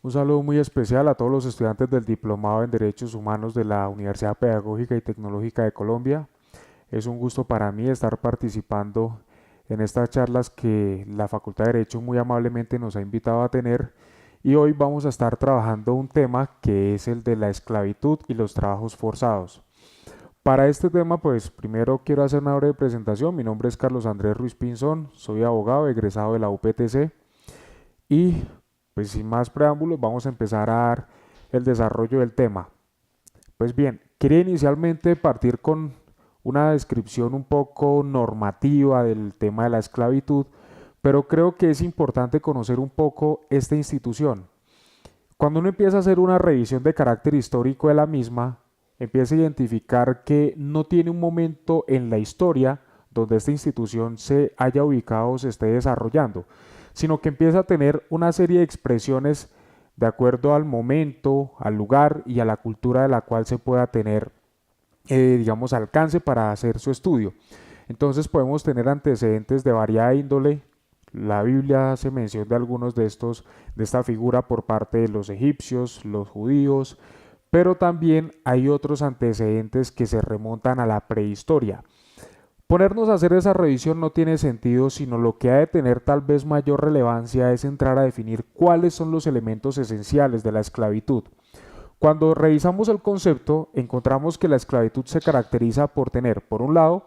Un saludo muy especial a todos los estudiantes del Diplomado en Derechos Humanos de la Universidad Pedagógica y Tecnológica de Colombia. Es un gusto para mí estar participando en estas charlas que la Facultad de Derecho muy amablemente nos ha invitado a tener, y hoy vamos a estar trabajando un tema que es el de la esclavitud y los trabajos forzados. Para este tema, pues primero quiero hacer una breve presentación. Mi nombre es Carlos Andrés Ruiz Pinzón, soy abogado egresado de la UPTC y pues sin más preámbulos vamos a empezar a dar el desarrollo del tema. Pues bien, quería inicialmente partir con una descripción un poco normativa del tema de la esclavitud, pero creo que es importante conocer un poco esta institución. Cuando uno empieza a hacer una revisión de carácter histórico de la misma, empieza a identificar que no tiene un momento en la historia donde esta institución se haya ubicado o se esté desarrollando, sino que empieza a tener una serie de expresiones de acuerdo al momento, al lugar y a la cultura de la cual se pueda tener, digamos, alcance para hacer su estudio. Entonces podemos tener antecedentes de variada índole. La Biblia hace mención de algunos de esta figura por parte de los egipcios, los judíos, pero también hay otros antecedentes que se remontan a la prehistoria. Ponernos a hacer esa revisión no tiene sentido, sino lo que ha de tener tal vez mayor relevancia es entrar a definir cuáles son los elementos esenciales de la esclavitud. Cuando revisamos el concepto, encontramos que la esclavitud se caracteriza por tener, por un lado,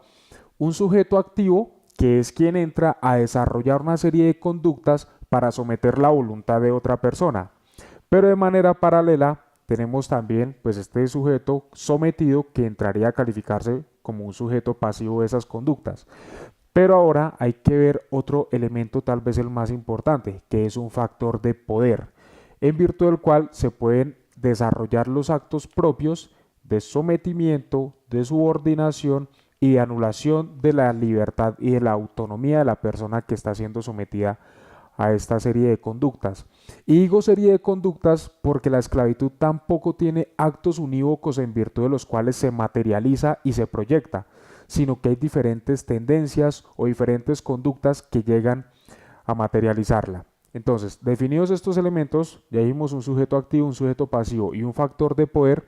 un sujeto activo, que es quien entra a desarrollar una serie de conductas para someter la voluntad de otra persona. Pero de manera paralela, tenemos también pues este sujeto sometido que entraría a calificarse como un sujeto pasivo de esas conductas. Pero ahora hay que ver otro elemento, tal vez el más importante, que es un factor de poder, en virtud del cual se pueden desarrollar los actos propios de sometimiento, de subordinación y de anulación de la libertad y de la autonomía de la persona que está siendo sometida a esta serie de conductas. Y digo serie de conductas porque la esclavitud tampoco tiene actos unívocos en virtud de los cuales se materializa y se proyecta, sino que hay diferentes tendencias o diferentes conductas que llegan a materializarla. Entonces, definidos estos elementos, ya dijimos un sujeto activo, un sujeto pasivo y un factor de poder,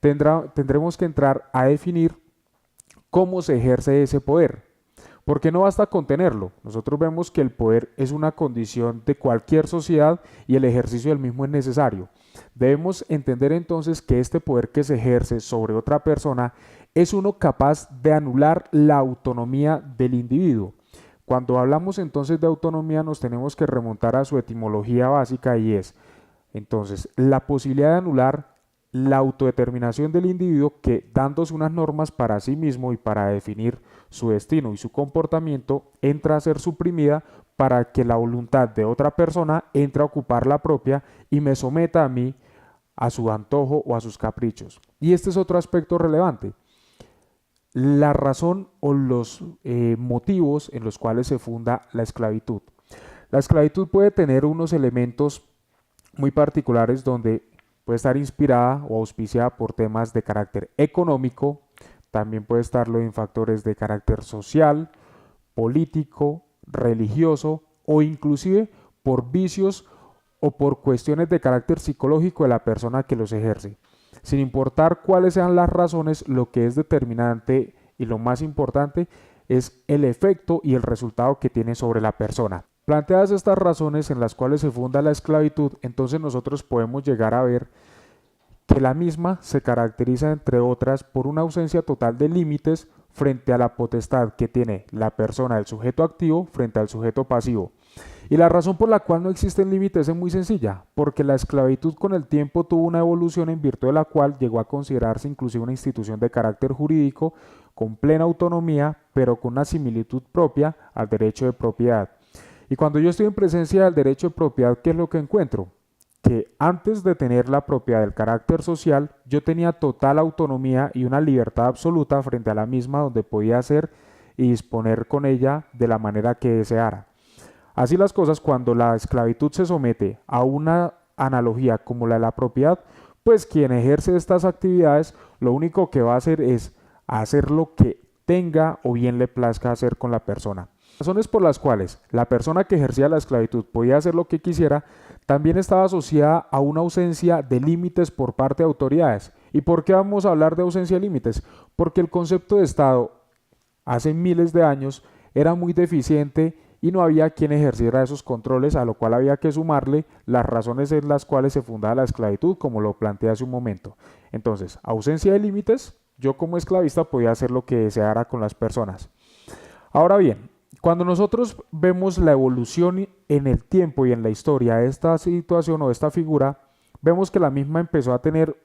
tendremos que entrar a definir cómo se ejerce ese poder. Porque no basta con tenerlo. Nosotros vemos que el poder es una condición de cualquier sociedad y el ejercicio del mismo es necesario. Debemos entender entonces que este poder que se ejerce sobre otra persona es uno capaz de anular la autonomía del individuo. Cuando hablamos entonces de autonomía nos tenemos que remontar a su etimología básica, y es entonces la posibilidad de anular la autodeterminación del individuo, que dándose unas normas para sí mismo y para definir su destino y su comportamiento, entra a ser suprimida para que la voluntad de otra persona entre a ocupar la propia y me someta a mí, a su antojo o a sus caprichos. Y este es otro aspecto relevante: la razón o los motivos en los cuales se funda la esclavitud. La esclavitud puede tener unos elementos muy particulares donde puede estar inspirada o auspiciada por temas de carácter económico, también puede estarlo en factores de carácter social, político, religioso o inclusive por vicios o por cuestiones de carácter psicológico de la persona que los ejerce. Sin importar cuáles sean las razones, lo que es determinante y lo más importante es el efecto y el resultado que tiene sobre la persona. Planteadas estas razones en las cuales se funda la esclavitud, entonces nosotros podemos llegar a ver que la misma se caracteriza, entre otras, por una ausencia total de límites frente a la potestad que tiene la persona del sujeto activo frente al sujeto pasivo. Y la razón por la cual no existen límites es muy sencilla: porque la esclavitud con el tiempo tuvo una evolución en virtud de la cual llegó a considerarse inclusive una institución de carácter jurídico con plena autonomía, pero con una similitud propia al derecho de propiedad. Y cuando yo estoy en presencia del derecho de propiedad, ¿qué es lo que encuentro? Que antes de tener la propiedad del carácter social, yo tenía total autonomía y una libertad absoluta frente a la misma, donde podía hacer y disponer con ella de la manera que deseara. Así las cosas, cuando la esclavitud se somete a una analogía como la de la propiedad, pues quien ejerce estas actividades lo único que va a hacer es hacer lo que tenga o bien le plazca hacer con la persona. Razones por las cuales la persona que ejercía la esclavitud podía hacer lo que quisiera, también estaba asociada a una ausencia de límites por parte de autoridades. ¿Y por qué vamos a hablar de ausencia de límites? Porque el concepto de Estado hace miles de años era muy deficiente y no había quien ejerciera esos controles, a lo cual había que sumarle las razones en las cuales se fundaba la esclavitud, como lo planteé hace un momento. Entonces, ausencia de límites, yo como esclavista podía hacer lo que deseara con las personas. Ahora bien, cuando nosotros vemos la evolución en el tiempo y en la historia de esta situación o de esta figura, vemos que la misma empezó a tener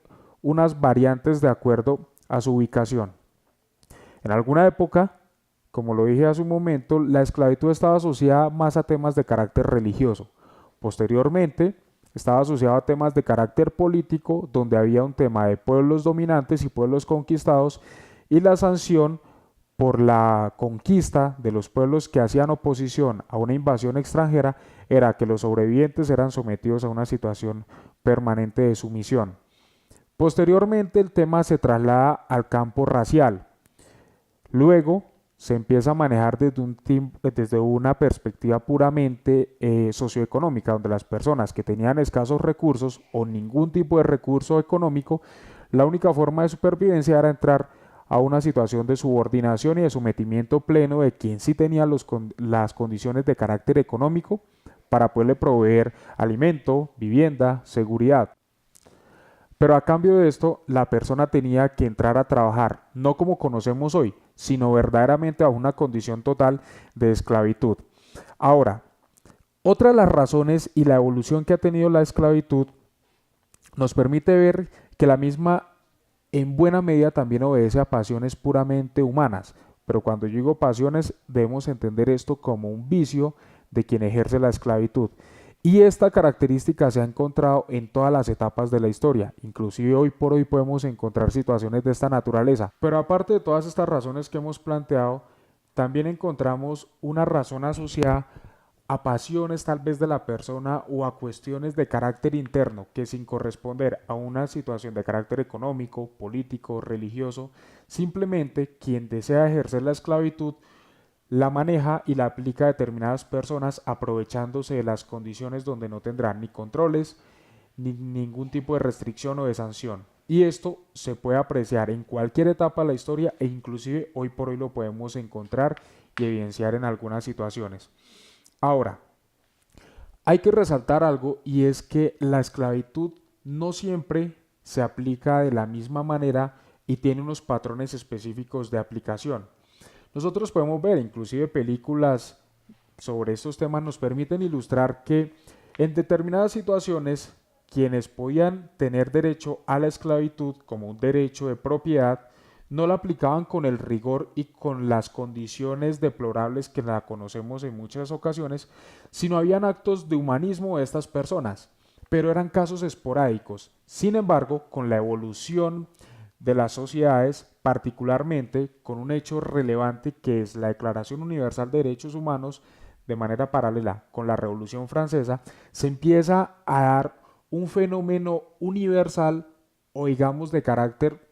unas variantes de acuerdo a su ubicación. En alguna época, como lo dije hace un momento, la esclavitud estaba asociada más a temas de carácter religioso. Posteriormente, estaba asociado a temas de carácter político, donde había un tema de pueblos dominantes y pueblos conquistados, y la sanción por la conquista de los pueblos que hacían oposición a una invasión extranjera era que los sobrevivientes eran sometidos a una situación permanente de sumisión. Posteriormente, el tema se traslada al campo racial. Luego se empieza a manejar desde una perspectiva puramente socioeconómica, donde las personas que tenían escasos recursos o ningún tipo de recurso económico, la única forma de supervivencia era entrar a una situación de subordinación y de sometimiento pleno de quien sí tenía las condiciones de carácter económico para poderle proveer alimento, vivienda, seguridad. Pero a cambio de esto, la persona tenía que entrar a trabajar, no como conocemos hoy, sino verdaderamente bajo una condición total de esclavitud. Ahora, otra de las razones y la evolución que ha tenido la esclavitud nos permite ver que la misma en buena medida también obedece a pasiones puramente humanas, pero cuando yo digo pasiones debemos entender esto como un vicio de quien ejerce la esclavitud. Y esta característica se ha encontrado en todas las etapas de la historia, inclusive hoy por hoy podemos encontrar situaciones de esta naturaleza. Pero aparte de todas estas razones que hemos planteado, también encontramos una razón asociada a pasiones tal vez de la persona o a cuestiones de carácter interno que sin corresponder a una situación de carácter económico, político, religioso, simplemente quien desea ejercer la esclavitud la maneja y la aplica a determinadas personas aprovechándose de las condiciones donde no tendrán ni controles ni ningún tipo de restricción o de sanción. Y esto se puede apreciar en cualquier etapa de la historia e inclusive hoy por hoy lo podemos encontrar y evidenciar en algunas situaciones. Ahora, hay que resaltar algo y es que la esclavitud no siempre se aplica de la misma manera y tiene unos patrones específicos de aplicación. Nosotros podemos ver, inclusive películas sobre estos temas nos permiten ilustrar que en determinadas situaciones quienes podían tener derecho a la esclavitud como un derecho de propiedad no la aplicaban con el rigor y con las condiciones deplorables que la conocemos en muchas ocasiones, sino habían actos de humanismo de estas personas, pero eran casos esporádicos. Sin embargo, con la evolución de las sociedades, particularmente con un hecho relevante que es la Declaración Universal de Derechos Humanos, de manera paralela con la Revolución Francesa, se empieza a dar un fenómeno universal o digamos de carácter,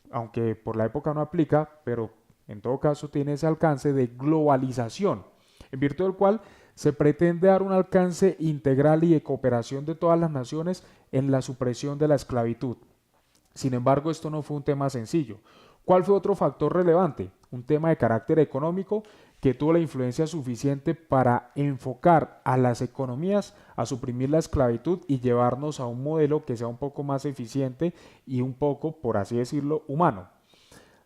aunque por la época no aplica, pero en todo caso tiene ese alcance de globalización, en virtud del cual se pretende dar un alcance integral y de cooperación de todas las naciones en la supresión de la esclavitud. Sin embargo, esto no fue un tema sencillo. ¿Cuál fue otro factor relevante? Un tema de carácter económico que tuvo la influencia suficiente para enfocar a las economías a suprimir la esclavitud y llevarnos a un modelo que sea un poco más eficiente y un poco, por así decirlo, humano.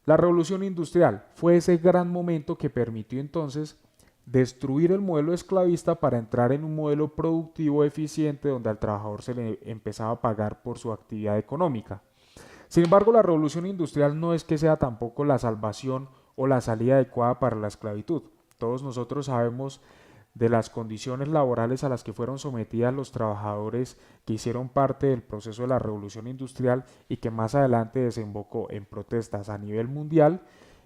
La revolución industrial fue ese gran momento que permitió entonces destruir el modelo esclavista para entrar en un modelo productivo eficiente donde al trabajador se le empezaba a pagar por su actividad económica. Sin embargo, la revolución industrial no es que sea tampoco la salvación o la salida adecuada para la esclavitud. Todos nosotros sabemos de las condiciones laborales a las que fueron sometidas los trabajadores que hicieron parte del proceso de la revolución industrial y que más adelante desembocó en protestas a nivel mundial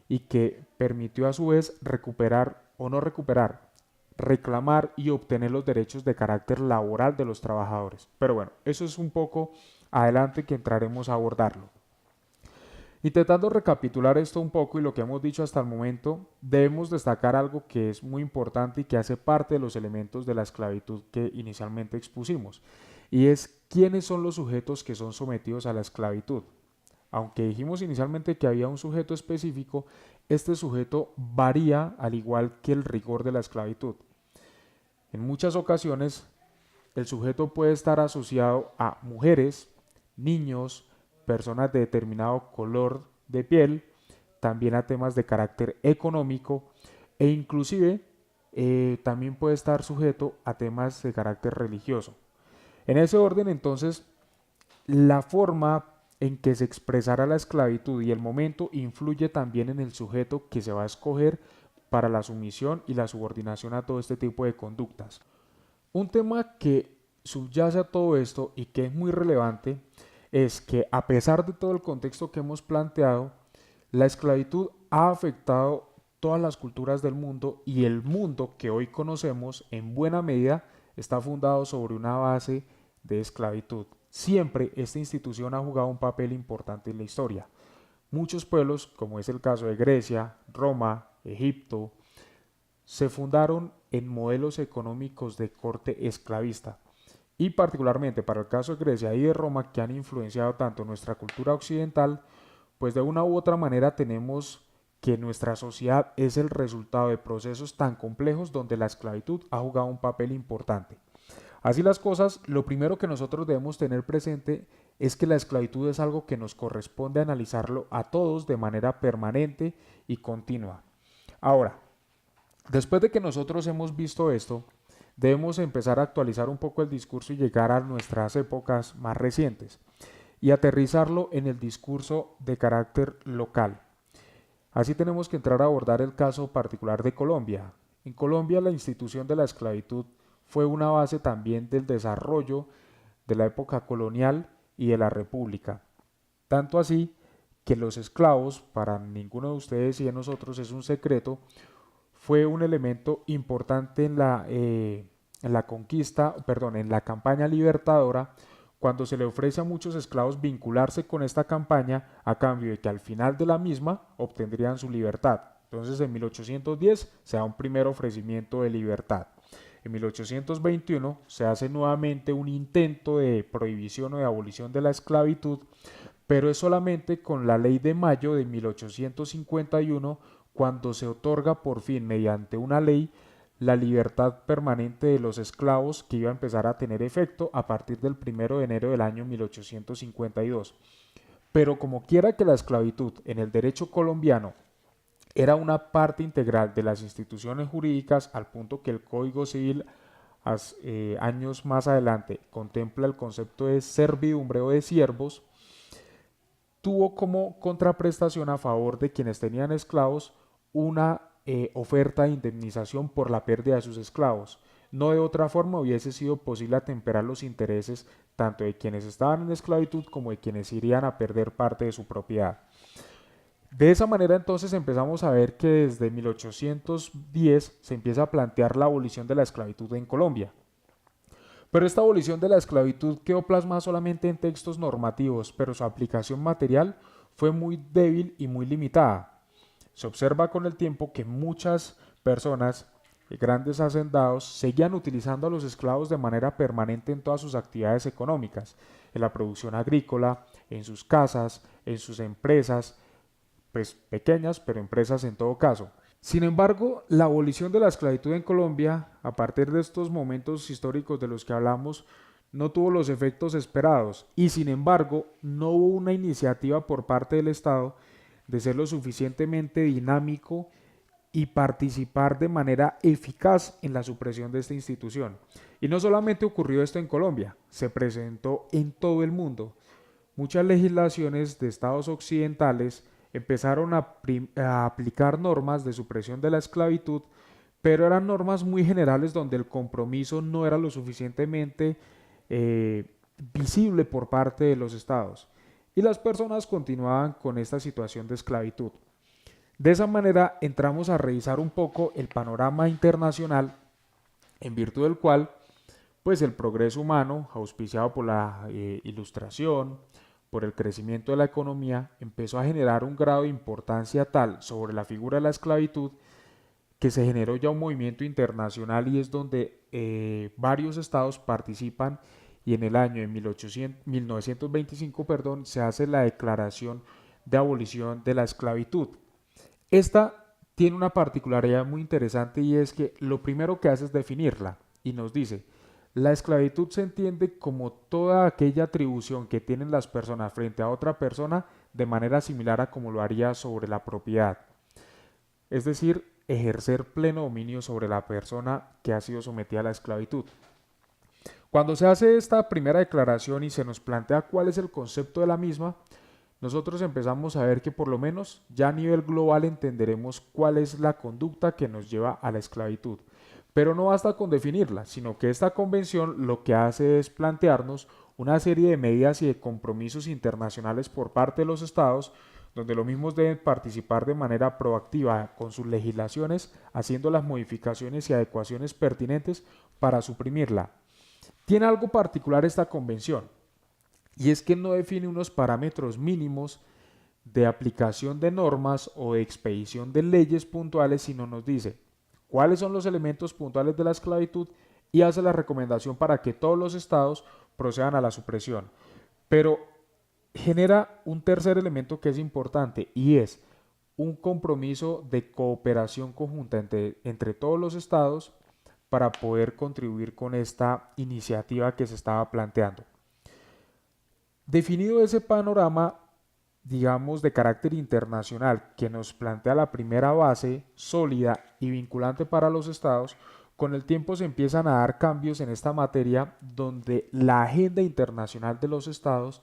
y que permitió a su vez recuperar o no recuperar, reclamar y obtener los derechos de carácter laboral de los trabajadores. Pero bueno, eso es un poco adelante que entraremos a abordarlo. Intentando recapitular esto un poco y lo que hemos dicho hasta el momento, debemos destacar algo que es muy importante y que hace parte de los elementos de la esclavitud que inicialmente expusimos, y es quiénes son los sujetos que son sometidos a la esclavitud. Aunque dijimos inicialmente que había un sujeto específico, este sujeto varía al igual que el rigor de la esclavitud. En muchas ocasiones, el sujeto puede estar asociado a mujeres, niños, personas de determinado color de piel, también a temas de carácter económico e inclusive también puede estar sujeto a temas de carácter religioso. En ese orden, entonces, la forma en que se expresará la esclavitud y el momento influye también en el sujeto que se va a escoger para la sumisión y la subordinación a todo este tipo de conductas. Un tema que subyace a todo esto y que es muy relevante es que a pesar de todo el contexto que hemos planteado, la esclavitud ha afectado todas las culturas del mundo y el mundo que hoy conocemos en buena medida está fundado sobre una base de esclavitud. Siempre esta institución ha jugado un papel importante en la historia. Muchos pueblos, como es el caso de Grecia, Roma, Egipto, se fundaron en modelos económicos de corte esclavista. Y particularmente para el caso de Grecia y de Roma, que han influenciado tanto nuestra cultura occidental, pues de una u otra manera tenemos que nuestra sociedad es el resultado de procesos tan complejos donde la esclavitud ha jugado un papel importante. Así las cosas, lo primero que nosotros debemos tener presente es que la esclavitud es algo que nos corresponde analizarlo a todos de manera permanente y continua. Ahora, después de que nosotros hemos visto esto, debemos empezar a actualizar un poco el discurso y llegar a nuestras épocas más recientes y aterrizarlo en el discurso de carácter local. Así tenemos que entrar a abordar el caso particular de Colombia. En Colombia la institución de la esclavitud fue una base también del desarrollo de la época colonial y de la república. Tanto así que los esclavos, para ninguno de ustedes y de nosotros es un secreto, fue un elemento importante en la conquista, perdón, en la campaña libertadora, cuando se le ofrece a muchos esclavos vincularse con esta campaña a cambio de que al final de la misma obtendrían su libertad. Entonces en 1810 se da un primer ofrecimiento de libertad. En 1821 se hace nuevamente un intento de prohibición o de abolición de la esclavitud, pero es solamente con la Ley de Mayo de 1851 cuando se otorga por fin mediante una ley la libertad permanente de los esclavos que iba a empezar a tener efecto a partir del 1 de enero del año 1852. Pero como quiera que la esclavitud en el derecho colombiano era una parte integral de las instituciones jurídicas al punto que el Código Civil años más adelante contempla el concepto de servidumbre o de siervos, tuvo como contraprestación a favor de quienes tenían esclavos una oferta de indemnización por la pérdida de sus esclavos. No de otra forma hubiese sido posible atemperar los intereses tanto de quienes estaban en esclavitud como de quienes irían a perder parte de su propiedad. De esa manera entonces empezamos a ver que desde 1810 se empieza a plantear la abolición de la esclavitud en Colombia. Pero esta abolición de la esclavitud quedó plasmada solamente en textos normativos, pero su aplicación material fue muy débil y muy limitada. Se observa con el tiempo que muchas personas, grandes hacendados, seguían utilizando a los esclavos de manera permanente en todas sus actividades económicas, en la producción agrícola, en sus casas, en sus empresas, pues pequeñas, pero empresas en todo caso. Sin embargo, la abolición de la esclavitud en Colombia, a partir de estos momentos históricos de los que hablamos, no tuvo los efectos esperados y sin embargo no hubo una iniciativa por parte del Estado de ser lo suficientemente dinámico y participar de manera eficaz en la supresión de esta institución. Y no solamente ocurrió esto en Colombia, se presentó en todo el mundo. Muchas legislaciones de estados occidentales empezaron a aplicar normas de supresión de la esclavitud, pero eran normas muy generales donde el compromiso no era lo suficientemente visible por parte de los estados y las personas continuaban con esta situación de esclavitud. De esa manera entramos a revisar un poco el panorama internacional en virtud del cual pues el progreso humano, auspiciado por la ilustración, por el crecimiento de la economía, empezó a generar un grado de importancia tal sobre la figura de la esclavitud que se generó ya un movimiento internacional y es donde varios estados participan y en el año de 1925 se hace la Declaración de Abolición de la Esclavitud. Esta tiene una particularidad muy interesante y es que lo primero que hace es definirla y nos dice: la esclavitud se entiende como toda aquella atribución que tienen las personas frente a otra persona de manera similar a como lo haría sobre la propiedad. Es decir, ejercer pleno dominio sobre la persona que ha sido sometida a la esclavitud. Cuando se hace esta primera declaración y se nos plantea cuál es el concepto de la misma, nosotros empezamos a ver que por lo menos ya a nivel global entenderemos cuál es la conducta que nos lleva a la esclavitud. Pero no basta con definirla, sino que esta convención lo que hace es plantearnos una serie de medidas y de compromisos internacionales por parte de los estados, donde los mismos deben participar de manera proactiva con sus legislaciones, haciendo las modificaciones y adecuaciones pertinentes para suprimirla. Tiene algo particular esta convención, y es que no define unos parámetros mínimos de aplicación de normas o de expedición de leyes puntuales, sino nos dice cuáles son los elementos puntuales de la esclavitud y hace la recomendación para que todos los estados procedan a la supresión. Pero genera un tercer elemento que es importante y es un compromiso de cooperación conjunta entre todos los estados para poder contribuir con esta iniciativa que se estaba planteando. Definido ese panorama, digamos, de carácter internacional que nos plantea la primera base sólida y vinculante para los estados, con el tiempo se empiezan a dar cambios en esta materia donde la agenda internacional de los estados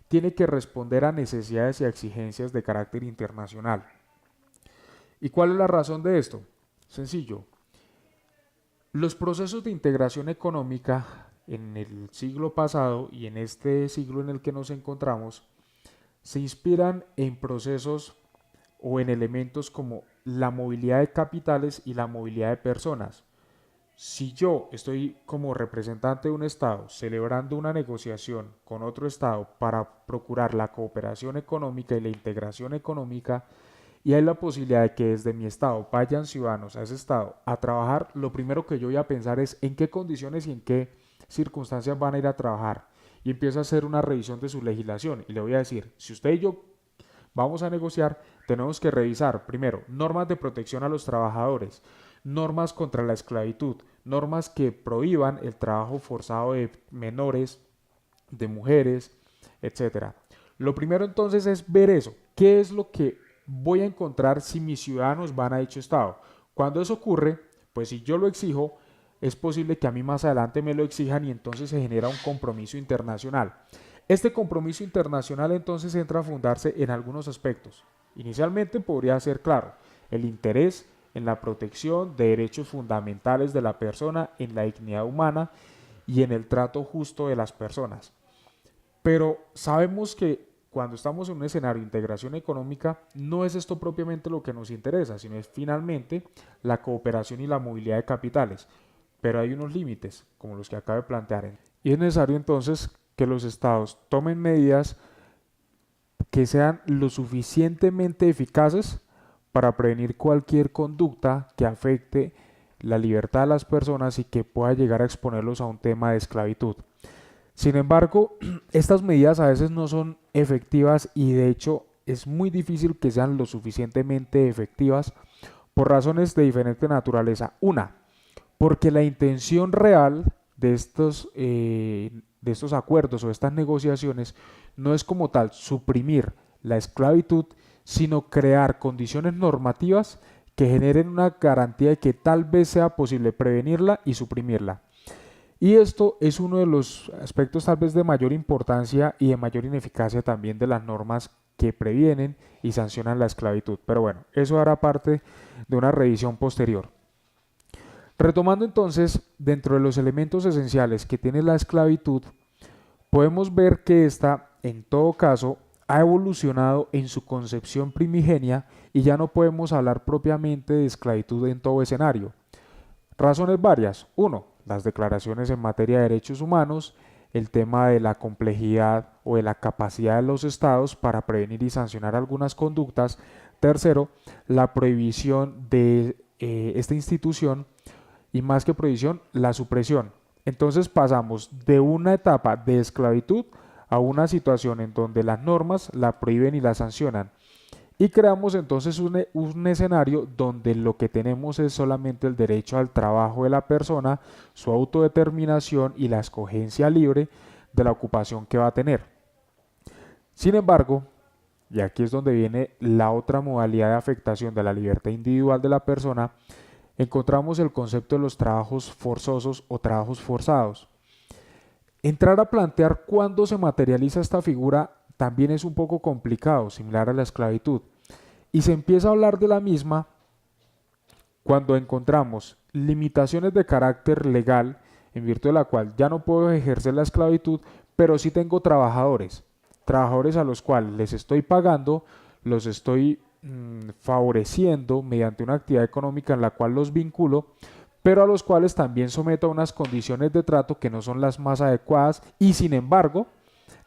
tiene que responder a necesidades y a exigencias de carácter internacional. ¿Y cuál es la razón de esto? Sencillo. Los procesos de integración económica en el siglo pasado y en este siglo en el que nos encontramos se inspiran en procesos o en elementos como la movilidad de capitales y la movilidad de personas. Si yo estoy como representante de un Estado celebrando una negociación con otro Estado para procurar la cooperación económica y la integración económica, y hay la posibilidad de que desde mi Estado vayan ciudadanos a ese Estado a trabajar, lo primero que yo voy a pensar es en qué condiciones y en qué circunstancias van a ir a trabajar. Y empiezo a hacer una revisión de su legislación y le voy a decir: si usted y yo vamos a negociar, tenemos que revisar primero normas de protección a los trabajadores, normas contra la esclavitud, normas que prohíban el trabajo forzado de menores, de mujeres, etcétera. Lo primero entonces es ver eso, qué es lo que voy a encontrar si mis ciudadanos van a dicho estado. Cuando eso ocurre, pues si yo lo exijo, es posible que a mí más adelante me lo exijan y entonces se genera un compromiso internacional. Este compromiso internacional entonces entra a fundarse en algunos aspectos. Inicialmente podría ser, claro, el interés en la protección de derechos fundamentales de la persona, en la dignidad humana y en el trato justo de las personas. Pero sabemos que cuando estamos en un escenario de integración económica, no es esto propiamente lo que nos interesa, sino es finalmente la cooperación y la movilidad de capitales. Pero hay unos límites, como los que acabo de plantear. Y es necesario entonces que los estados tomen medidas que sean lo suficientemente eficaces para prevenir cualquier conducta que afecte la libertad de las personas y que pueda llegar a exponerlos a un tema de esclavitud. Sin embargo, estas medidas a veces no son efectivas y de hecho es muy difícil que sean lo suficientemente efectivas por razones de diferente naturaleza. Una, porque la intención real de estos acuerdos o estas negociaciones no es como tal suprimir la esclavitud, sino crear condiciones normativas que generen una garantía de que tal vez sea posible prevenirla y suprimirla. Y esto es uno de los aspectos tal vez de mayor importancia y de mayor ineficacia también de las normas que previenen y sancionan la esclavitud. Pero bueno, eso hará parte de una revisión posterior. Retomando entonces, dentro de los elementos esenciales que tiene la esclavitud, podemos ver que esta, en todo caso, ha evolucionado en su concepción primigenia y ya no podemos hablar propiamente de esclavitud en todo escenario. Razones varias. 1. Las declaraciones en materia de derechos humanos, el tema de la complejidad o de la capacidad de los estados para prevenir y sancionar algunas conductas. Tercero, la prohibición de esta institución y más que prohibición, la supresión. Entonces pasamos de una etapa de esclavitud a una situación en donde las normas la prohíben y la sancionan. Y creamos entonces un escenario donde lo que tenemos es solamente el derecho al trabajo de la persona, su autodeterminación y la escogencia libre de la ocupación que va a tener. Sin embargo, y aquí es donde viene la otra modalidad de afectación de la libertad individual de la persona, encontramos el concepto de los trabajos forzosos o trabajos forzados. Entrar a plantear cuándo se materializa esta figura también es un poco complicado, similar a la esclavitud, y se empieza a hablar de la misma cuando encontramos limitaciones de carácter legal, en virtud de la cual ya no puedo ejercer la esclavitud, pero sí tengo trabajadores a los cuales les estoy pagando, los estoy favoreciendo mediante una actividad económica en la cual los vinculo, pero a los cuales también someto a unas condiciones de trato que no son las más adecuadas y sin embargo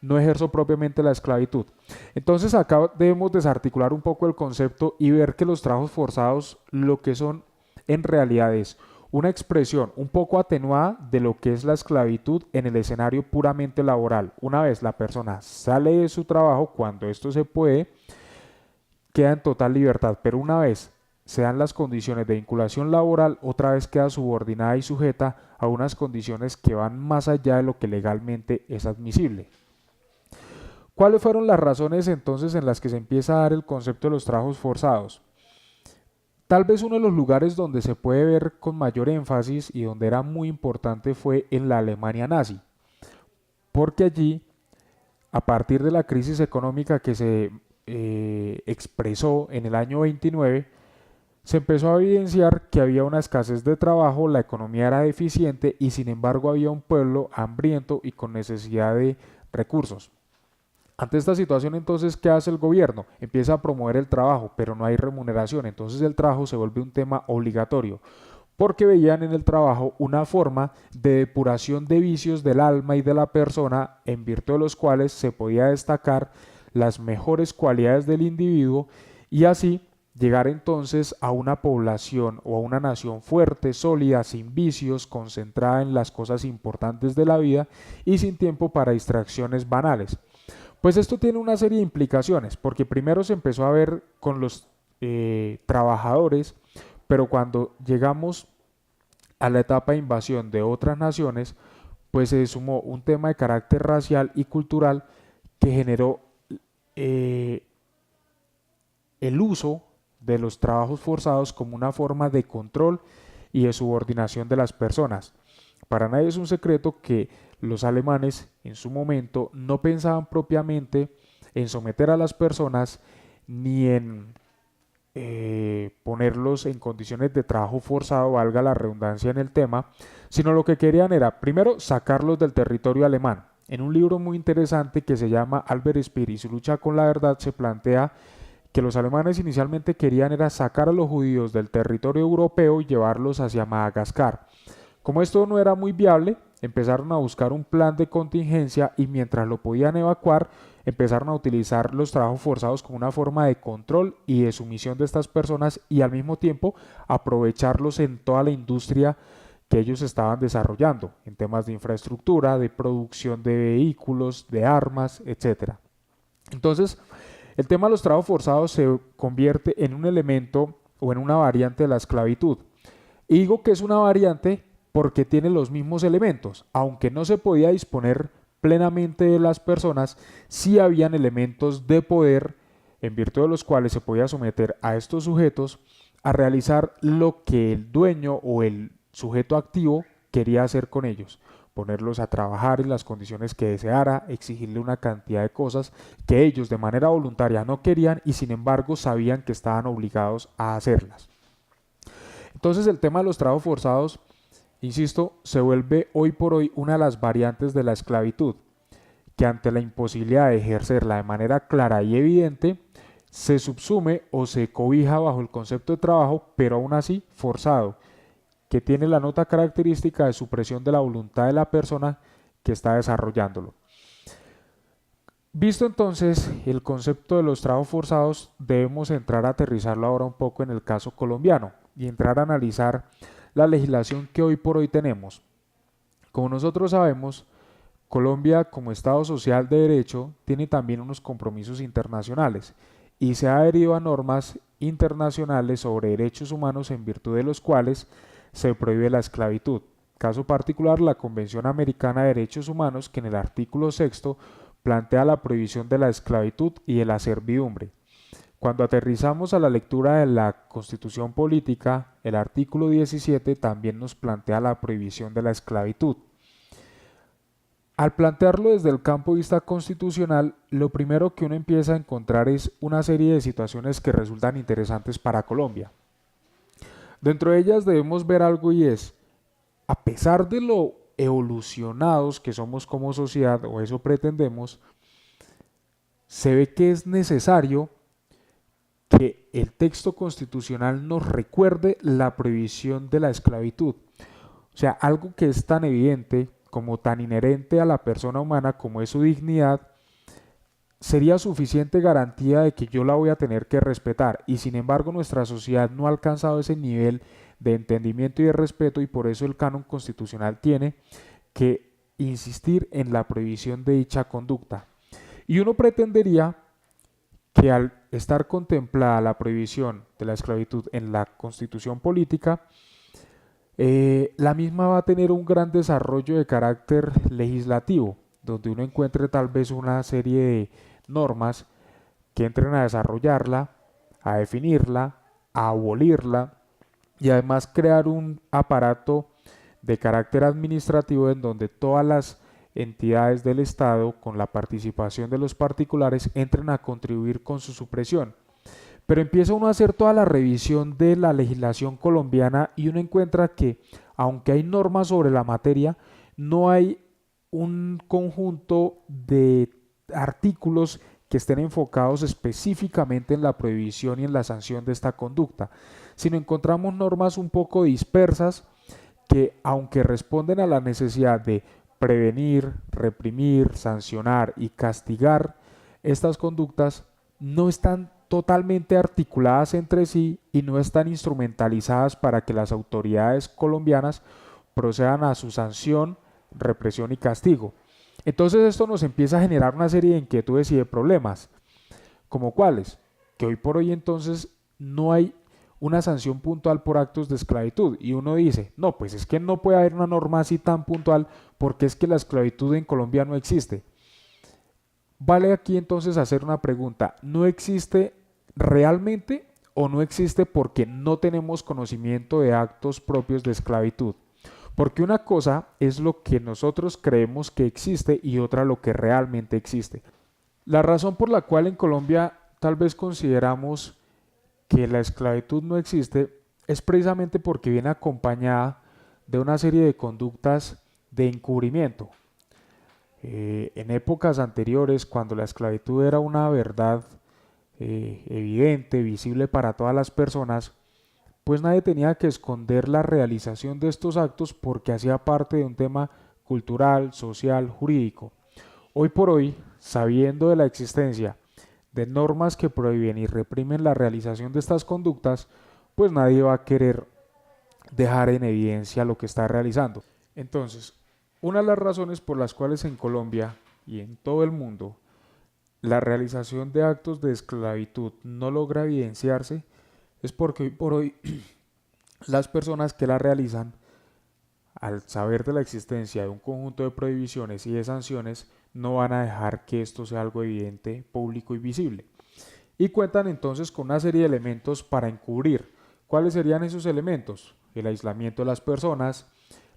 no ejerzo propiamente la esclavitud. Entonces acá debemos desarticular un poco el concepto y ver que los trabajos forzados lo que son en realidad es una expresión un poco atenuada de lo que es la esclavitud en el escenario puramente laboral. Una vez la persona sale de su trabajo, cuando esto se puede, queda en total libertad, pero una vez se dan las condiciones de vinculación laboral, otra vez queda subordinada y sujeta a unas condiciones que van más allá de lo que legalmente es admisible. ¿Cuáles fueron las razones entonces en las que se empieza a dar el concepto de los trabajos forzados? Tal vez uno de los lugares donde se puede ver con mayor énfasis y donde era muy importante fue en la Alemania nazi, porque allí, a partir de la crisis económica que se expresó en el año 29, se empezó a evidenciar que había una escasez de trabajo, la economía era deficiente y sin embargo había un pueblo hambriento y con necesidad de recursos. Ante esta situación entonces, ¿qué hace el gobierno? Empieza a promover el trabajo, pero no hay remuneración, entonces el trabajo se vuelve un tema obligatorio, porque veían en el trabajo una forma de depuración de vicios del alma y de la persona, en virtud de los cuales se podía destacar las mejores cualidades del individuo y así llegar entonces a una población o a una nación fuerte, sólida, sin vicios, concentrada en las cosas importantes de la vida y sin tiempo para distracciones banales. Pues esto tiene una serie de implicaciones, porque primero se empezó a ver con los trabajadores, pero cuando llegamos a la etapa de invasión de otras naciones, pues se sumó un tema de carácter racial y cultural que generó el uso de los trabajos forzados como una forma de control y de subordinación de las personas. Para nadie es un secreto que los alemanes en su momento no pensaban propiamente en someter a las personas ni en ponerlos en condiciones de trabajo forzado, valga la redundancia en el tema, sino lo que querían era primero sacarlos del territorio alemán. En un libro muy interesante que se llama Albert Speer y su lucha con la verdad se plantea que los alemanes inicialmente querían era sacar a los judíos del territorio europeo y llevarlos hacia Madagascar. Como esto no era muy viable, empezaron a buscar un plan de contingencia y mientras lo podían evacuar, empezaron a utilizar los trabajos forzados como una forma de control y de sumisión de estas personas y al mismo tiempo aprovecharlos en toda la industria que ellos estaban desarrollando, en temas de infraestructura, de producción de vehículos, de armas, etc. Entonces, el tema de los trabajos forzados se convierte en un elemento o en una variante de la esclavitud. Y digo que es una variante porque tiene los mismos elementos. Aunque no se podía disponer plenamente de las personas, sí habían elementos de poder en virtud de los cuales se podía someter a estos sujetos a realizar lo que el dueño o el sujeto activo quería hacer con ellos. Ponerlos a trabajar en las condiciones que deseara, exigirle una cantidad de cosas que ellos de manera voluntaria no querían y sin embargo sabían que estaban obligados a hacerlas. Entonces el tema de los trabajos forzados, insisto, se vuelve hoy por hoy una de las variantes de la esclavitud, que ante la imposibilidad de ejercerla de manera clara y evidente, se subsume o se cobija bajo el concepto de trabajo, pero aún así forzado, que tiene la nota característica de supresión de la voluntad de la persona que está desarrollándolo. Visto entonces el concepto de los trabajos forzados, debemos entrar a aterrizarlo ahora un poco en el caso colombiano y entrar a analizar la legislación que hoy por hoy tenemos. Como nosotros sabemos, Colombia como Estado social de derecho tiene también unos compromisos internacionales y se ha adherido a normas internacionales sobre derechos humanos en virtud de los cuales se prohíbe la esclavitud. Caso particular, la Convención Americana de Derechos Humanos, que en el artículo sexto plantea la prohibición de la esclavitud y de la servidumbre. Cuando aterrizamos a la lectura de la Constitución Política, el artículo 17 también nos plantea la prohibición de la esclavitud. Al plantearlo desde el campo de vista constitucional, lo primero que uno empieza a encontrar es una serie de situaciones que resultan interesantes para Colombia. Dentro de ellas debemos ver algo y es, a pesar de lo evolucionados que somos como sociedad, o eso pretendemos, se ve que es necesario que el texto constitucional nos recuerde la prohibición de la esclavitud. O sea, algo que es tan evidente como tan inherente a la persona humana como es su dignidad, sería suficiente garantía de que yo la voy a tener que respetar, y sin embargo nuestra sociedad no ha alcanzado ese nivel de entendimiento y de respeto, y por eso el canon constitucional tiene que insistir en la prohibición de dicha conducta. Y uno pretendería que al estar contemplada la prohibición de la esclavitud en la Constitución política, la misma va a tener un gran desarrollo de carácter legislativo, donde uno encuentre tal vez una serie de normas que entren a desarrollarla, a definirla, a abolirla y además crear un aparato de carácter administrativo en donde todas las entidades del Estado, con la participación de los particulares, entren a contribuir con su supresión. Pero empieza uno a hacer toda la revisión de la legislación colombiana y uno encuentra que, aunque hay normas sobre la materia, no hay un conjunto de artículos que estén enfocados específicamente en la prohibición y en la sanción de esta conducta, sino encontramos normas un poco dispersas que, aunque responden a la necesidad de prevenir, reprimir, sancionar y castigar estas conductas, no están totalmente articuladas entre sí y no están instrumentalizadas para que las autoridades colombianas procedan a su sanción, represión y castigo. Entonces esto nos empieza a generar una serie de inquietudes y de problemas, como cuáles, que hoy por hoy entonces no hay una sanción puntual por actos de esclavitud, y uno dice, no, pues es que no puede haber una norma así tan puntual porque es que la esclavitud en Colombia no existe. Vale aquí entonces hacer una pregunta, ¿no existe realmente o no existe porque no tenemos conocimiento de actos propios de esclavitud? Porque una cosa es lo que nosotros creemos que existe y otra lo que realmente existe. La razón por la cual en Colombia tal vez consideramos que la esclavitud no existe es precisamente porque viene acompañada de una serie de conductas de encubrimiento. En épocas anteriores, cuando la esclavitud era una verdad evidente, visible para todas las personas, pues nadie tenía que esconder la realización de estos actos porque hacía parte de un tema cultural, social, jurídico. Hoy por hoy, sabiendo de la existencia de normas que prohíben y reprimen la realización de estas conductas, pues nadie va a querer dejar en evidencia lo que está realizando. Entonces, una de las razones por las cuales en Colombia y en todo el mundo la realización de actos de esclavitud no logra evidenciarse es porque hoy por hoy las personas que la realizan, al saber de la existencia de un conjunto de prohibiciones y de sanciones, no van a dejar que esto sea algo evidente, público y visible. Y cuentan entonces con una serie de elementos para encubrir. ¿Cuáles serían esos elementos? El aislamiento de las personas,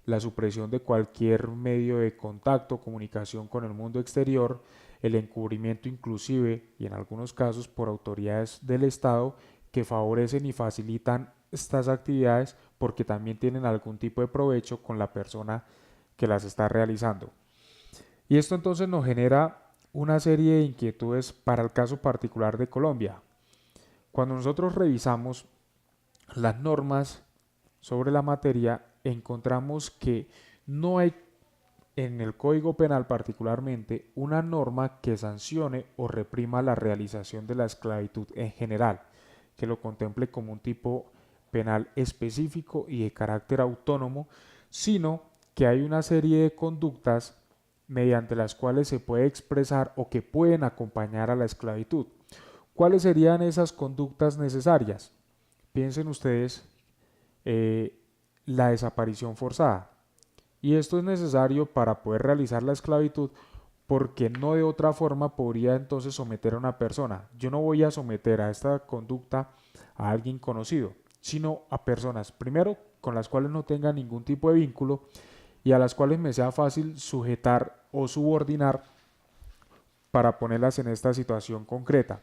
la supresión de cualquier medio de contacto, comunicación con el mundo exterior, el encubrimiento inclusive y en algunos casos por autoridades del Estado que favorecen y facilitan estas actividades porque también tienen algún tipo de provecho con la persona que las está realizando. Y esto entonces nos genera una serie de inquietudes para el caso particular de Colombia. Cuando nosotros revisamos las normas sobre la materia, encontramos que no hay en el Código Penal particularmente una norma que sancione o reprima la realización de la esclavitud en general, que lo contemple como un tipo penal específico y de carácter autónomo, sino que hay una serie de conductas mediante las cuales se puede expresar o que pueden acompañar a la esclavitud. ¿Cuáles serían esas conductas necesarias? Piensen ustedes, eh, la desaparición forzada. Y esto es necesario para poder realizar la esclavitud porque no de otra forma podría entonces someter a una persona. Yo no voy a someter a esta conducta a alguien conocido, sino a personas, primero, con las cuales no tenga ningún tipo de vínculo y a las cuales me sea fácil sujetar o subordinar para ponerlas en esta situación concreta.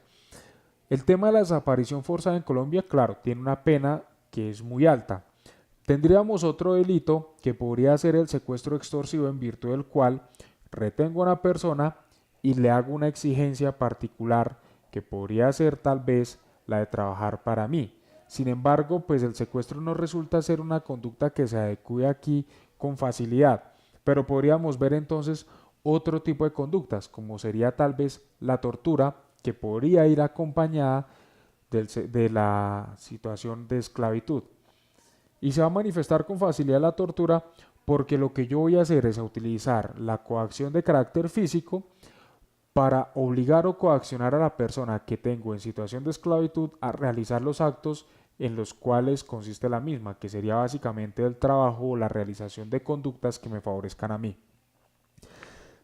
El tema de la desaparición forzada en Colombia, claro, tiene una pena que es muy alta. Tendríamos otro delito que podría ser el secuestro extorsivo, en virtud del cual retengo a una persona y le hago una exigencia particular que podría ser tal vez la de trabajar para mí. Sin embargo, pues el secuestro no resulta ser una conducta que se adecue aquí con facilidad, pero podríamos ver entonces otro tipo de conductas, como sería tal vez la tortura, que podría ir acompañada de la situación de esclavitud. Y se va a manifestar con facilidad la tortura porque lo que yo voy a hacer es utilizar la coacción de carácter físico para obligar o coaccionar a la persona que tengo en situación de esclavitud a realizar los actos en los cuales consiste la misma, que sería básicamente el trabajo o la realización de conductas que me favorezcan a mí.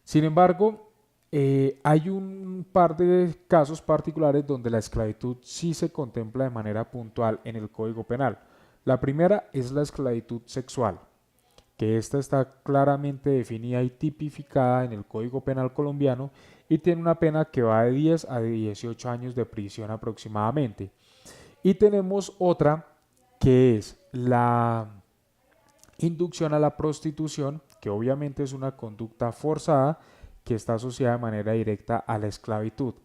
Sin embargo, hay un par de casos particulares donde la esclavitud sí se contempla de manera puntual en el Código Penal. La primera es la esclavitud sexual, que esta está claramente definida y tipificada en el Código Penal colombiano y tiene una pena que va de 10 a 18 años de prisión aproximadamente. Y tenemos otra que es la inducción a la prostitución, que obviamente es una conducta forzada que está asociada de manera directa a la esclavitud.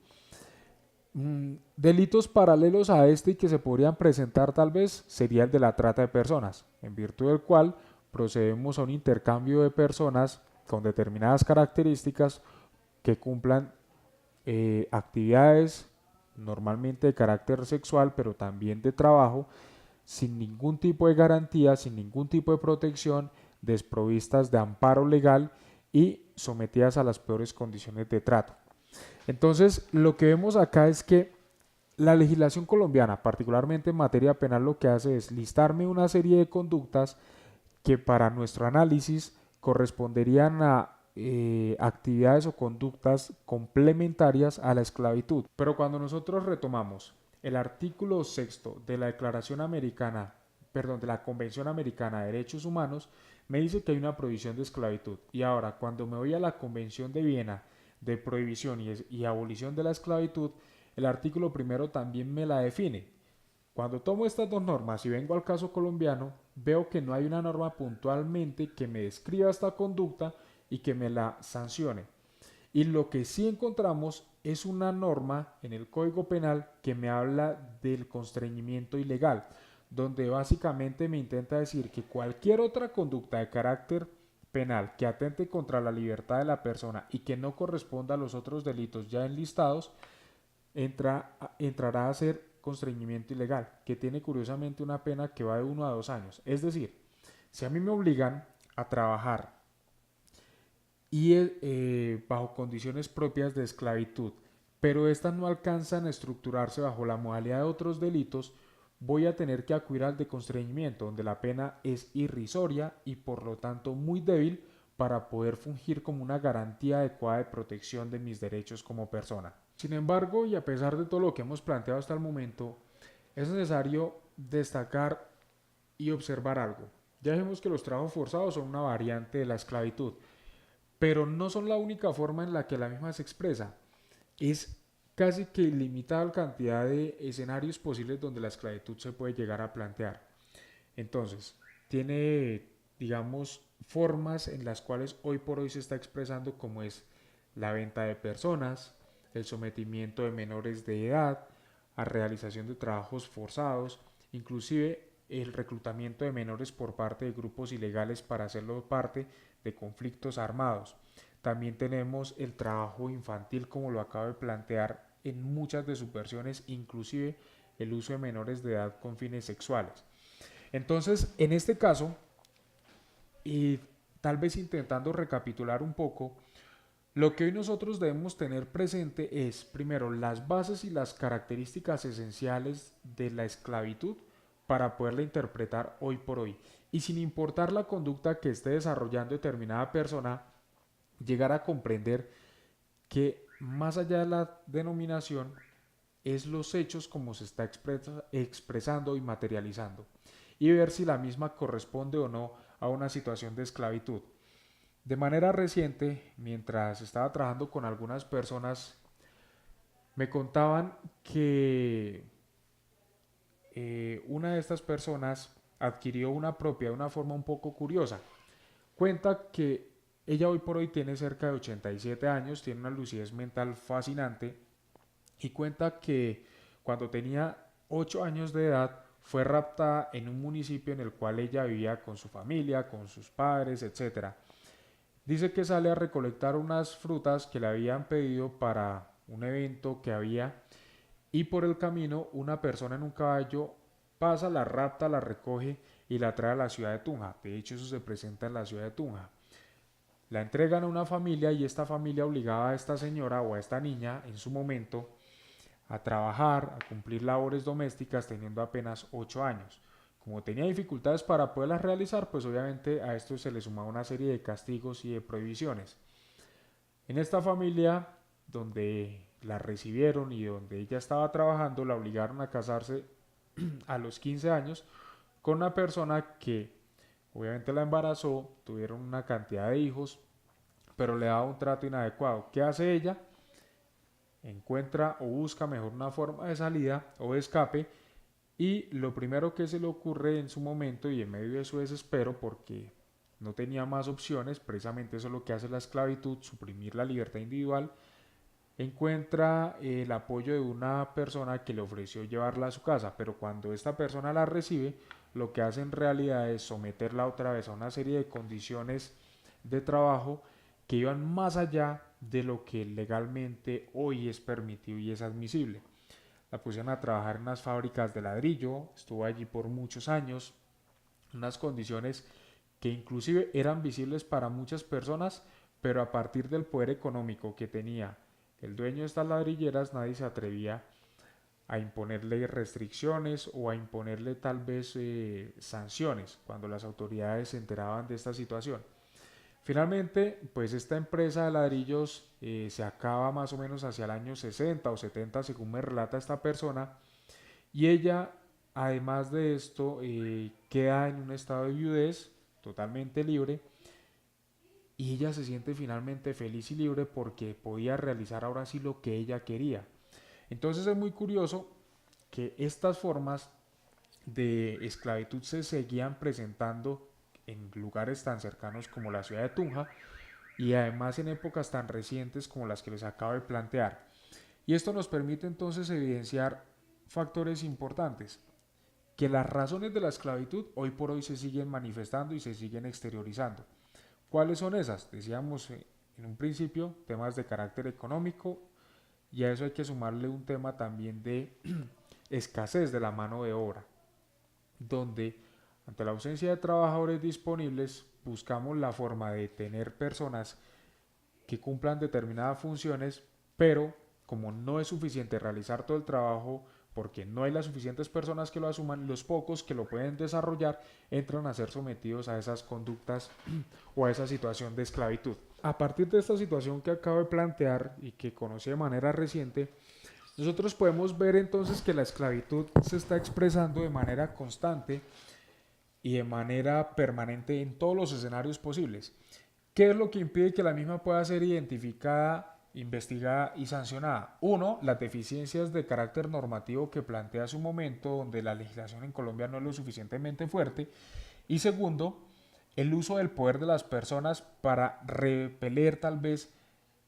Delitos paralelos a este y que se podrían presentar tal vez sería el de la trata de personas, en virtud del cual procedemos a un intercambio de personas con determinadas características que cumplan actividades normalmente de carácter sexual, pero también de trabajo, sin ningún tipo de garantía, sin ningún tipo de protección, desprovistas de amparo legal y sometidas a las peores condiciones de trato. Entonces, lo que vemos acá es que la legislación colombiana, particularmente en materia penal, lo que hace es listarme una serie de conductas que para nuestro análisis corresponderían a actividades o conductas complementarias a la esclavitud. Pero cuando nosotros retomamos el artículo sexto de la Declaración Americana, perdón, de la Convención Americana de Derechos Humanos, me dice que hay una prohibición de esclavitud. Y ahora, cuando me voy a la Convención de Viena de prohibición y abolición de la esclavitud, el artículo primero también me la define. Cuando tomo estas dos normas y vengo al caso colombiano, veo que no hay una norma puntualmente que me describa esta conducta y que me la sancione. Y lo que sí encontramos es una norma en el Código Penal que me habla del constreñimiento ilegal, donde básicamente me intenta decir que cualquier otra conducta de carácter penal que atente contra la libertad de la persona y que no corresponda a los otros delitos ya enlistados, entrará a ser constreñimiento ilegal, que tiene curiosamente una pena que va de 1 a 2 años. Es decir, si a mí me obligan a trabajar y bajo condiciones propias de esclavitud, pero estas no alcanzan a estructurarse bajo la modalidad de otros delitos, voy a tener que acudir al de constreñimiento, donde la pena es irrisoria y por lo tanto muy débil para poder fungir como una garantía adecuada de protección de mis derechos como persona. Sin embargo, y a pesar de todo lo que hemos planteado hasta el momento, es necesario destacar y observar algo. Ya vemos que los trabajos forzados son una variante de la esclavitud, pero no son la única forma en la que la misma se expresa. Es casi que ilimitada la cantidad de escenarios posibles donde la esclavitud se puede llegar a plantear. Entonces, tiene, digamos, formas en las cuales hoy por hoy se está expresando, como es la venta de personas, el sometimiento de menores de edad a realización de trabajos forzados, inclusive el reclutamiento de menores por parte de grupos ilegales para hacerlo parte de conflictos armados. También tenemos el trabajo infantil, como lo acabo de plantear en muchas de sus versiones, inclusive el uso de menores de edad con fines sexuales. Entonces, en este caso, y tal vez intentando recapitular un poco, lo que hoy nosotros debemos tener presente es, primero, las bases y las características esenciales de la esclavitud para poderla interpretar hoy por hoy. Y sin importar la conducta que esté desarrollando determinada persona, llegar a comprender que más allá de la denominación es los hechos como se está expresando y materializando, y ver si la misma corresponde o no a una situación de esclavitud. De manera reciente, mientras estaba trabajando con algunas personas, me contaban que una de estas personas adquirió una propiedad de una forma un poco curiosa. Cuenta que ella hoy por hoy tiene cerca de 87 años, tiene una lucidez mental fascinante y cuenta que cuando tenía 8 años de edad fue raptada en un municipio en el cual ella vivía con su familia, con sus padres, etcétera. Dice que sale a recolectar unas frutas que le habían pedido para un evento que había y por el camino una persona en un caballo pasa, la rapta, la recoge y la trae a la ciudad de Tunja. De hecho, eso se presenta en la ciudad de Tunja. La entregan a una familia y esta familia obligaba a esta señora o a esta niña en su momento a trabajar, a cumplir labores domésticas teniendo apenas 8 años. Como tenía dificultades para poderlas realizar, pues obviamente a esto se le sumaba una serie de castigos y de prohibiciones. En esta familia, donde la recibieron y donde ella estaba trabajando, la obligaron a casarse a los 15 años con una persona que obviamente la embarazó, tuvieron una cantidad de hijos, pero le daba un trato inadecuado. ¿Qué hace ella? Encuentra o busca mejor una forma de salida o de escape y lo primero que se le ocurre en su momento y en medio de su desespero porque no tenía más opciones, precisamente eso es lo que hace la esclavitud, suprimir la libertad individual, encuentra el apoyo de una persona que le ofreció llevarla a su casa, pero cuando esta persona la recibe, lo que hace en realidad es someterla otra vez a una serie de condiciones de trabajo que iban más allá de lo que legalmente hoy es permitido y es admisible. La pusieron a trabajar en unas fábricas de ladrillo, estuvo allí por muchos años, unas condiciones que inclusive eran visibles para muchas personas, pero a partir del poder económico que tenía el dueño de estas ladrilleras, nadie se atrevía a imponerle restricciones o a imponerle tal vez sanciones cuando las autoridades se enteraban de esta situación. Finalmente, pues esta empresa de ladrillos se acaba más o menos hacia el año 60 o 70, según me relata esta persona, y ella, además de esto, queda en un estado de viudez, totalmente libre, y ella se siente finalmente feliz y libre porque podía realizar ahora sí lo que ella quería. Entonces es muy curioso que estas formas de esclavitud se seguían presentando en lugares tan cercanos como la ciudad de Tunja y además en épocas tan recientes como las que les acabo de plantear. Y esto nos permite entonces evidenciar factores importantes, que las razones de la esclavitud hoy por hoy se siguen manifestando y se siguen exteriorizando. ¿Cuáles son esas? Decíamos en un principio, temas de carácter económico, y a eso hay que sumarle un tema también de escasez de la mano de obra, donde ante la ausencia de trabajadores disponibles buscamos la forma de tener personas que cumplan determinadas funciones, pero como no es suficiente realizar todo el trabajo porque no hay las suficientes personas que lo asuman, los pocos que lo pueden desarrollar entran a ser sometidos a esas conductas o a esa situación de esclavitud. A partir de esta situación que acabo de plantear y que conocí de manera reciente, nosotros podemos ver entonces que la esclavitud se está expresando de manera constante y de manera permanente en todos los escenarios posibles. ¿Qué es lo que impide que la misma pueda ser identificada, investigada y sancionada? Uno, las deficiencias de carácter normativo que plantea hace un momento, donde la legislación en Colombia no es lo suficientemente fuerte. Y segundo, el uso del poder de las personas para repeler tal vez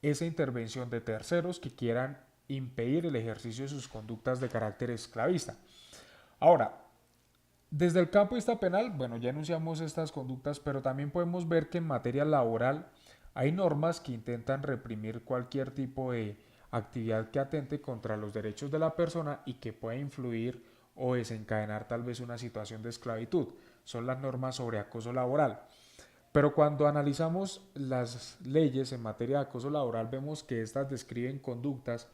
esa intervención de terceros que quieran impedir el ejercicio de sus conductas de carácter esclavista. Ahora, Desde el campo de vista penal, bueno, ya enunciamos estas conductas, pero también podemos ver que en materia laboral hay normas que intentan reprimir cualquier tipo de actividad que atente contra los derechos de la persona y que pueda influir o desencadenar tal vez una situación de esclavitud. Son las normas sobre acoso laboral. Pero cuando analizamos las leyes en materia de acoso laboral, vemos que estas describen conductas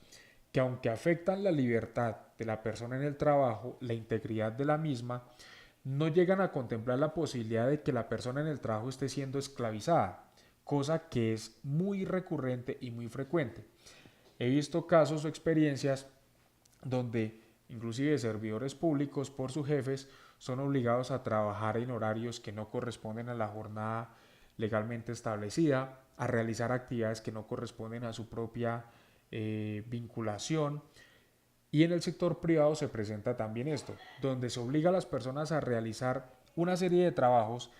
que aunque afectan la libertad de la persona en el trabajo, la integridad de la misma, no llegan a contemplar la posibilidad de que la persona en el trabajo esté siendo esclavizada, cosa que es muy recurrente y muy frecuente. He visto casos o experiencias donde inclusive servidores públicos por sus jefes son obligados a trabajar en horarios que no corresponden a la jornada legalmente establecida, a realizar actividades que no corresponden a su propia vinculación. Y en el sector privado se presenta también esto, donde se obliga a las personas a realizar una serie de trabajos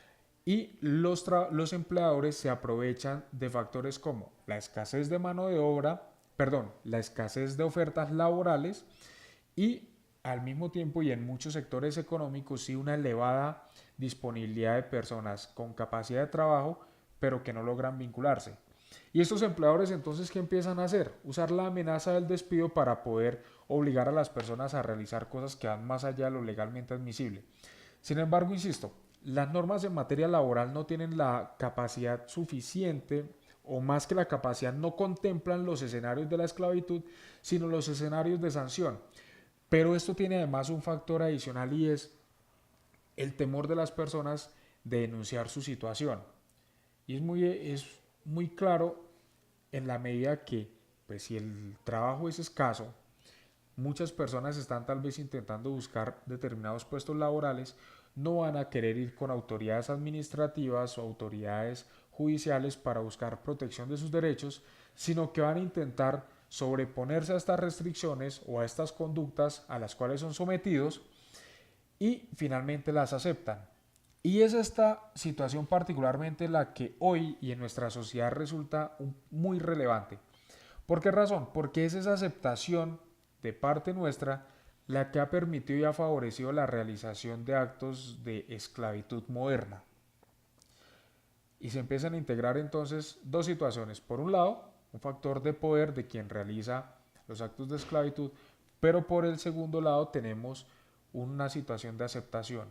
y los empleadores se aprovechan de factores como la escasez de mano de obra, perdón, la escasez de ofertas laborales y al mismo tiempo y en muchos sectores económicos sí una elevada disponibilidad de personas con capacidad de trabajo pero que no logran vincularse. Y estos empleadores entonces, ¿qué empiezan a hacer? Usar la amenaza del despido para poder obligar a las personas a realizar cosas que van más allá de lo legalmente admisible. Sin embargo, insisto, las normas en materia laboral no tienen la capacidad suficiente o más que la capacidad no contemplan los escenarios de la esclavitud, sino los escenarios de sanción. Pero esto tiene además un factor adicional y es el temor de las personas de denunciar su situación. Y es muy claro en la medida que, pues si el trabajo es escaso, muchas personas están tal vez intentando buscar determinados puestos laborales, no van a querer ir con autoridades administrativas o autoridades judiciales para buscar protección de sus derechos, sino que van a intentar sobreponerse a estas restricciones o a estas conductas a las cuales son sometidos y finalmente las aceptan. Y es esta situación particularmente la que hoy y en nuestra sociedad resulta muy relevante. ¿Por qué razón? Porque es esa aceptación de parte nuestra la que ha permitido y ha favorecido la realización de actos de esclavitud moderna. Y se empiezan a integrar entonces dos situaciones. Por un lado, un factor de poder de quien realiza los actos de esclavitud, pero por el segundo lado tenemos una situación de aceptación.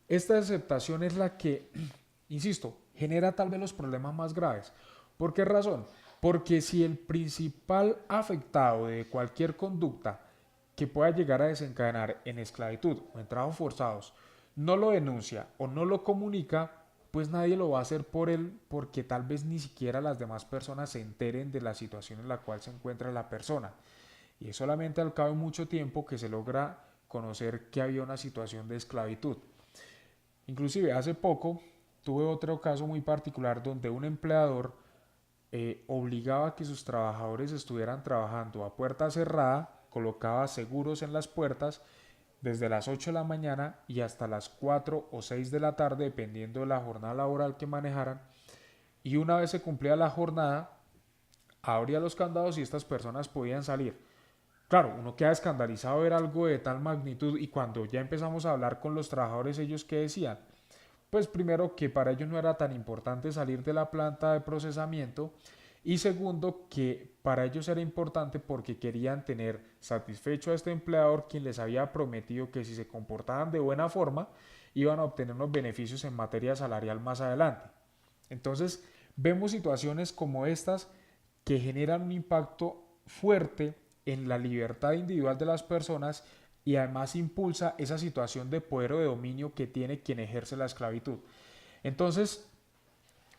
Esta aceptación es la que, insisto, genera tal vez los problemas más graves. ¿Por qué razón? Porque si el principal afectado de cualquier conducta que pueda llegar a desencadenar en esclavitud o en trabajos forzados no lo denuncia o no lo comunica, pues nadie lo va a hacer por él porque tal vez ni siquiera las demás personas se enteren de la situación en la cual se encuentra la persona. Y es solamente al cabo de mucho tiempo que se logra conocer que había una situación de esclavitud. Inclusive hace poco tuve otro caso muy particular donde un empleador obligaba a que sus trabajadores estuvieran trabajando a puerta cerrada, colocaba seguros en las puertas desde las 8 de la mañana y hasta las 4 o 6 de la tarde, dependiendo de la jornada laboral que manejaran. Y una vez se cumplía la jornada, abría los candados y estas personas podían salir. Claro, uno queda escandalizado de ver algo de tal magnitud y cuando ya empezamos a hablar con los trabajadores, ellos qué decían, pues primero que para ellos no era tan importante salir de la planta de procesamiento y segundo que para ellos era importante porque querían tener satisfecho a este empleador quien les había prometido que si se comportaban de buena forma iban a obtener unos beneficios en materia salarial más adelante. Entonces vemos situaciones como estas que generan un impacto fuerte en la libertad individual de las personas y además impulsa esa situación de poder o de dominio que tiene quien ejerce la esclavitud. Entonces,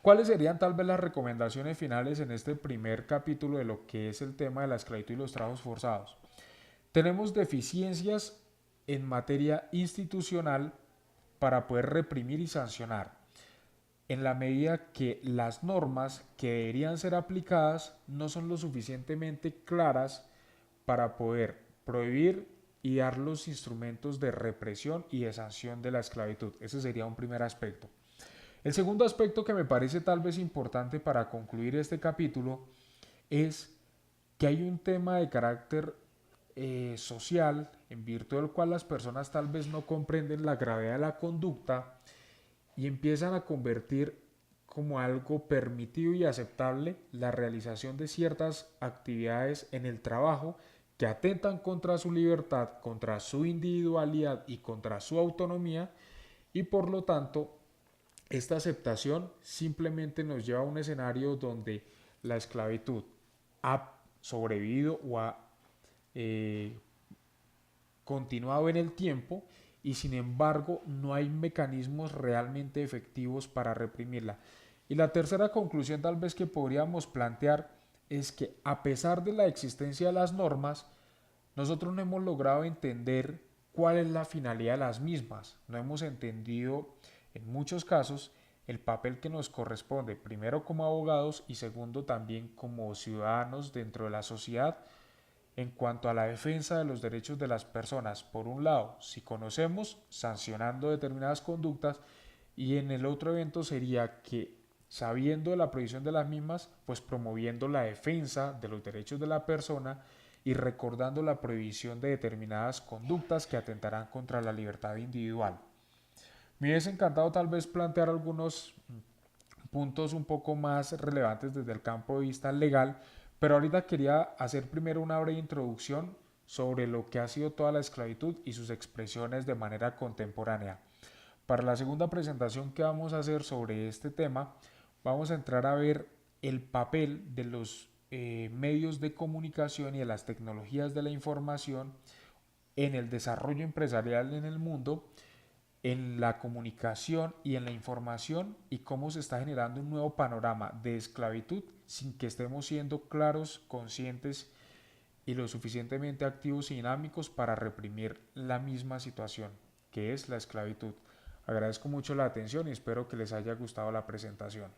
¿cuáles serían tal vez las recomendaciones finales en este primer capítulo de lo que es el tema de la esclavitud y los trabajos forzados? Tenemos deficiencias en materia institucional para poder reprimir y sancionar, en la medida que las normas que deberían ser aplicadas no son lo suficientemente claras para poder prohibir y dar los instrumentos de represión y de sanción de la esclavitud. Ese sería un primer aspecto. El segundo aspecto que me parece tal vez importante para concluir este capítulo es que hay un tema de carácter social en virtud del cual las personas tal vez no comprenden la gravedad de la conducta y empiezan a convertir como algo permitido y aceptable la realización de ciertas actividades en el trabajo que atentan contra su libertad, contra su individualidad y contra su autonomía, y por lo tanto esta aceptación simplemente nos lleva a un escenario donde la esclavitud ha sobrevivido o ha eh, continuado en el tiempo, y sin embargo no hay mecanismos realmente efectivos para reprimirla. Y la tercera conclusión tal vez que podríamos plantear es que a pesar de la existencia de las normas, nosotros no hemos logrado entender cuál es la finalidad de las mismas. No hemos entendido en muchos casos el papel que nos corresponde, primero como abogados y segundo también como ciudadanos dentro de la sociedad en cuanto a la defensa de los derechos de las personas. Por un lado, si conocemos, sancionando determinadas conductas, y en el otro evento sería que sabiendo de la prohibición de las mismas, pues promoviendo la defensa de los derechos de la persona y recordando la prohibición de determinadas conductas que atentarán contra la libertad individual. Me hubiese encantado tal vez plantear algunos puntos un poco más relevantes desde el campo de vista legal, pero ahorita quería hacer primero una breve introducción sobre lo que ha sido toda la esclavitud y sus expresiones de manera contemporánea. Para la segunda presentación que vamos a hacer sobre este tema, vamos a entrar a ver el papel de los medios de comunicación y de las tecnologías de la información en el desarrollo empresarial en el mundo, en la comunicación y en la información, y cómo se está generando un nuevo panorama de esclavitud sin que estemos siendo claros, conscientes y lo suficientemente activos y dinámicos para reprimir la misma situación, que es la esclavitud. Agradezco mucho la atención y espero que les haya gustado la presentación.